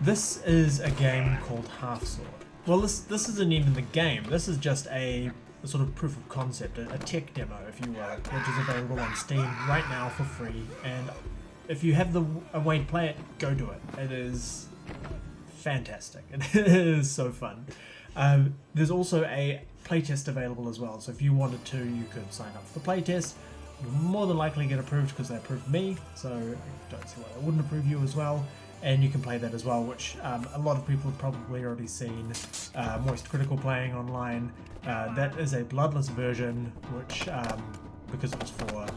This is a game called Half Sword. Well, this isn't even the game. This is just a sort of proof of concept, a tech demo, if you will, which is available on Steam right now for free. And if you have a way to play it, go do it. It is fantastic. It is so fun. There's also a playtest available as well. So if you wanted to, you could sign up for the playtest. You'll more than likely get approved because they approved me. So I don't see why they wouldn't approve you as well. And you can play that as well, which a lot of people have probably already seen Moist Critical playing online. That is a bloodless version, which, because it was for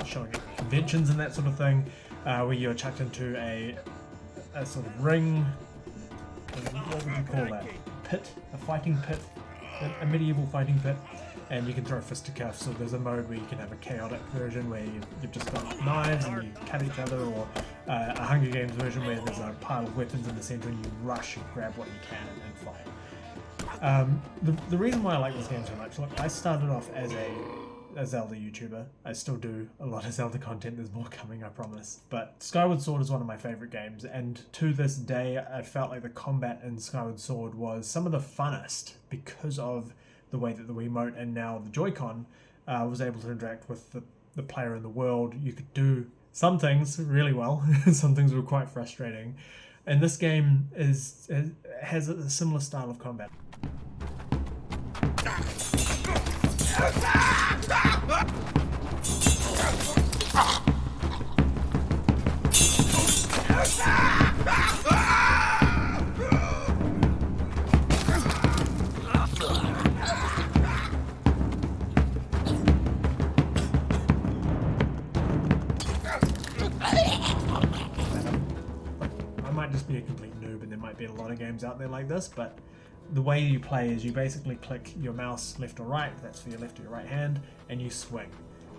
showing at conventions and that sort of thing, where you're chucked into a sort of ring, what would you call that? Pit? A fighting pit? A medieval fighting pit. And you can throw fisticuffs, so there's a mode where you can have a chaotic version where you've just got knives and you cut each other, or a Hunger Games version where there's a pile of weapons in the center and you rush and grab what you can and fight. The reason why I like this game so much, look, I started off as a Zelda YouTuber. I still do a lot of Zelda content, there's more coming, I promise. But Skyward Sword is one of my favorite games, and to this day I felt like the combat in Skyward Sword was some of the funnest because of the way that the Wiimote and now the Joy-Con was able to interact with the player in the world. You could do some things really well, some things were quite frustrating. And this game has a similar style of combat. Just be a complete noob, and there might be a lot of games out there like this, but the way you play is you basically click your mouse left or right, that's for your left or your right hand, and you swing.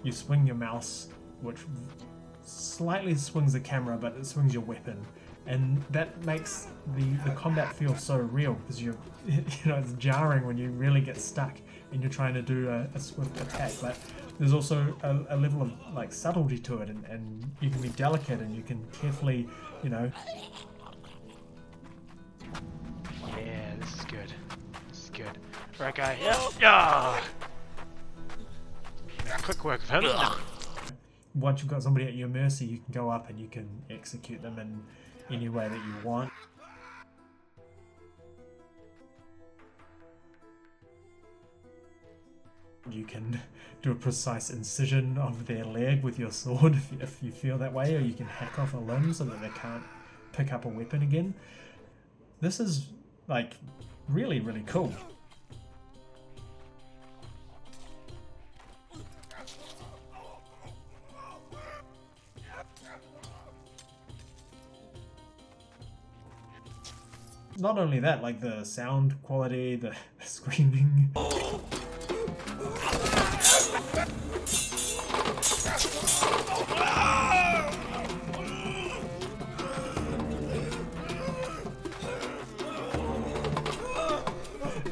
You swing your mouse, which slightly swings the camera, but it swings your weapon, and that makes the combat feel so real, because it's jarring when you really get stuck and you're trying to do a swift attack. But there's also a level of like subtlety to it, and you can be delicate and you can carefully, Yeah, this is good. This is good. Right, guy. Yeah. Quick work of him. Once you've got somebody at your mercy, you can go up and you can execute them in any way that you want. You can do a precise incision of their leg with your sword if you feel that way, or you can hack off a limb so that they can't pick up a weapon again. This is like really, really cool. Not only that, like the sound quality, the screaming.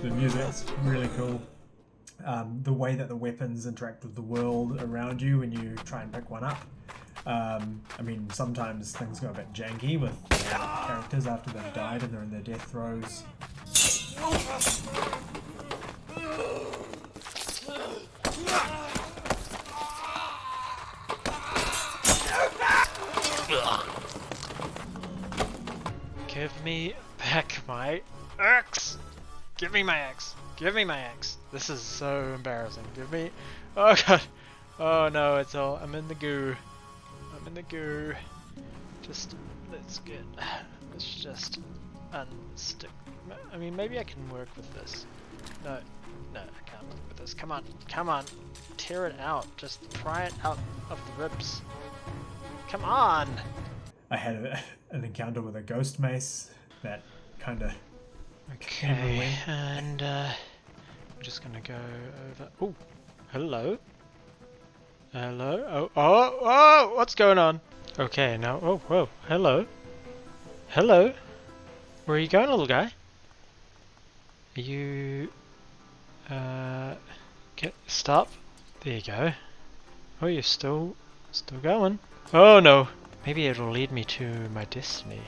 The music's really cool. The way that the weapons interact with the world around you when you try and pick one up. I mean, sometimes things go a bit janky with characters after they've died and they're in their death throes. Give me back my axe! Give me my axe! Give me my axe! This is so embarrassing. Give me... Oh god! Oh no, it's all... I'm in the goo. I'm in the goo. Just... Let's just unstick... I mean, maybe I can work with this. No, I can't work with this. Come on, come on! Tear it out. Just pry it out of the ribs. Come on! I had an encounter with a ghost mace that kind of... Okay, and I'm just gonna go over... Oh, hello? Hello? Oh, what's going on? Okay, now, oh, whoa, hello? Hello? Where are you going, little guy? Are you Stop. There you go. Oh, you're still going. Oh no. Maybe it'll lead me to my destiny.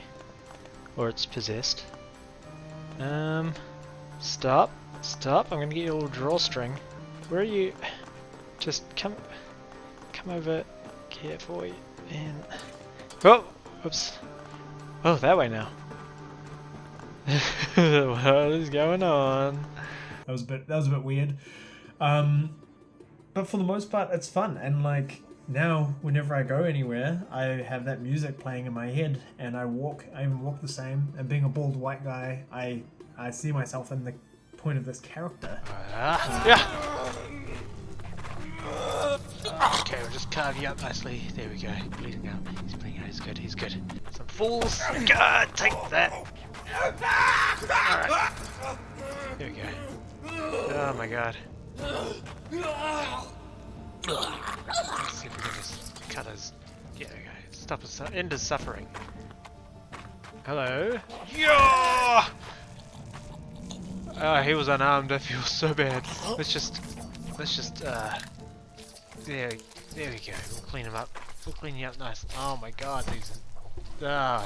Or it's possessed. Stop. Stop. I'm gonna get your little drawstring. Where are you? Just come over here for you. And oh, oops. Oh, that way now. What is going on? That was a bit weird. But for the most part, it's fun. And like now, whenever I go anywhere, I have that music playing in my head, and I even walk the same. And being a bald white guy, I see myself in the point of this character. Yeah. Okay, we'll just carve you up nicely. There we go. Bleeding out. He's bleeding out. He's good. He's good. Some fools. God, take that. Alright. There we go. Oh my god. Let's see if we can just cut his. Yeah, okay. Stop his. End his suffering. Hello. Yeah. Oh, he was unarmed. I feel so bad. Let's just. There we go. We'll clean him up. We'll clean you up nice. Oh my god, these. Oh.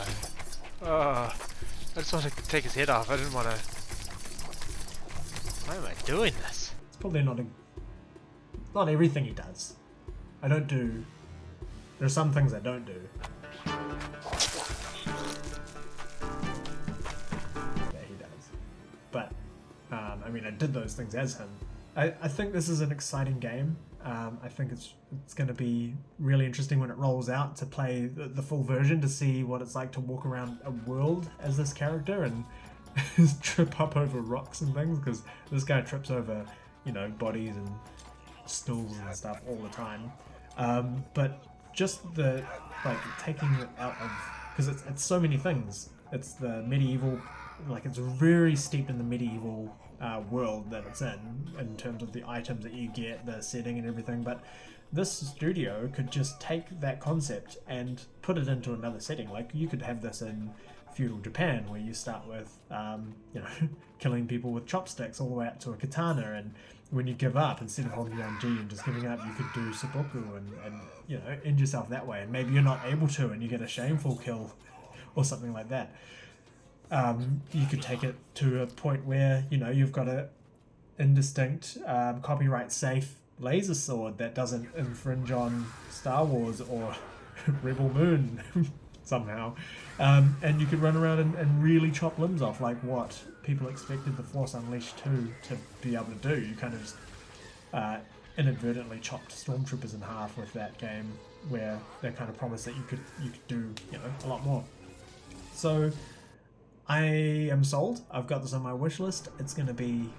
I just want to take his head off. I didn't want to. Why am I doing this? It's probably not everything he does. There are some things I don't do. Yeah, he does. But, I mean, I did those things as him. I think this is an exciting game. I think it's going to be really interesting when it rolls out to play the full version, to see what it's like to walk around a world as this character and trip up over rocks and things, because this guy trips over, bodies and stools and stuff all the time. But just taking it out of, because it's so many things. It's the medieval, it's very steeped in the medieval world that it's in terms of the items that you get, the setting and everything. But this studio could just take that concept and put it into another setting. Like, you could have this in feudal Japan, where you start with killing people with chopsticks all the way up to a katana, and when you give up, instead of holding down G and just giving up, you could do seppuku and end yourself that way. And maybe you're not able to, and you get a shameful kill or something like that. You could take it to a point where you've got a indistinct, copyright safe laser sword that doesn't infringe on Star Wars or Rebel Moon somehow, and you could run around and really chop limbs off, like what people expected the Force Unleashed 2 to be able to do. You kind of just inadvertently chopped stormtroopers in half with that game, where they kind of promised that you could do a lot more. So I am sold. I've got this on my wish list. It's going to be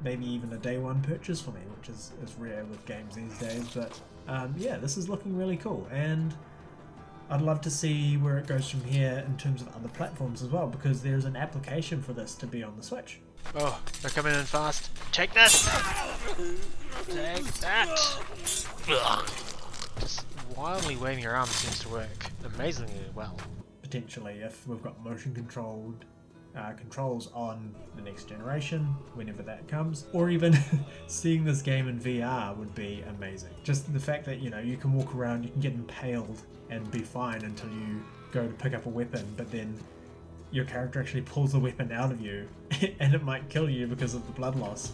maybe even a day one purchase for me, which is rare with games these days. But yeah, this is looking really cool, and I'd love to see where it goes from here in terms of other platforms as well, because there's an application for this to be on the Switch. Oh, they're coming in fast. Take this! Take that! Just wildly waving your arm seems to work amazingly well. Potentially, if we've got motion controlled controls on the next generation, whenever that comes, or even seeing this game in VR would be amazing. Just the fact that you can walk around, you can get impaled and be fine until you go to pick up a weapon, but then your character actually pulls the weapon out of you and it might kill you because of the blood loss.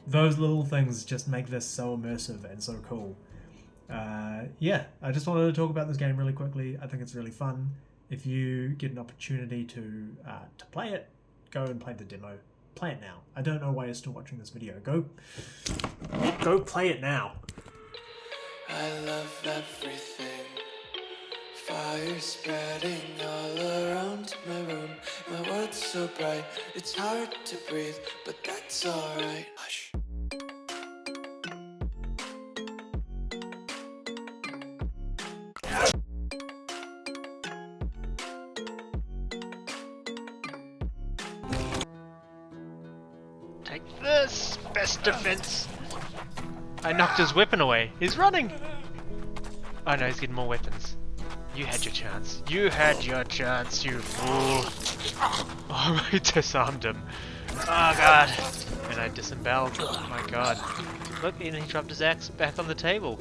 Those little things just make this so immersive and so cool. Yeah, I just wanted to talk about this game really quickly. I think it's really fun. If you get an opportunity to play it, go and play the demo. Play it now. I don't know why you're still watching this video. Go play it now. I love everything. Fire spreading all around my room. My world's so bright, it's hard to breathe, but that's alright. Hush. Take this! Best defense! I knocked his weapon away. He's running! Oh no, he's getting more weapons. You had your chance. You had your chance, you fool. Oh, I disarmed him. Oh god. And I disemboweled. Oh my god. Look, and he dropped his axe back on the table.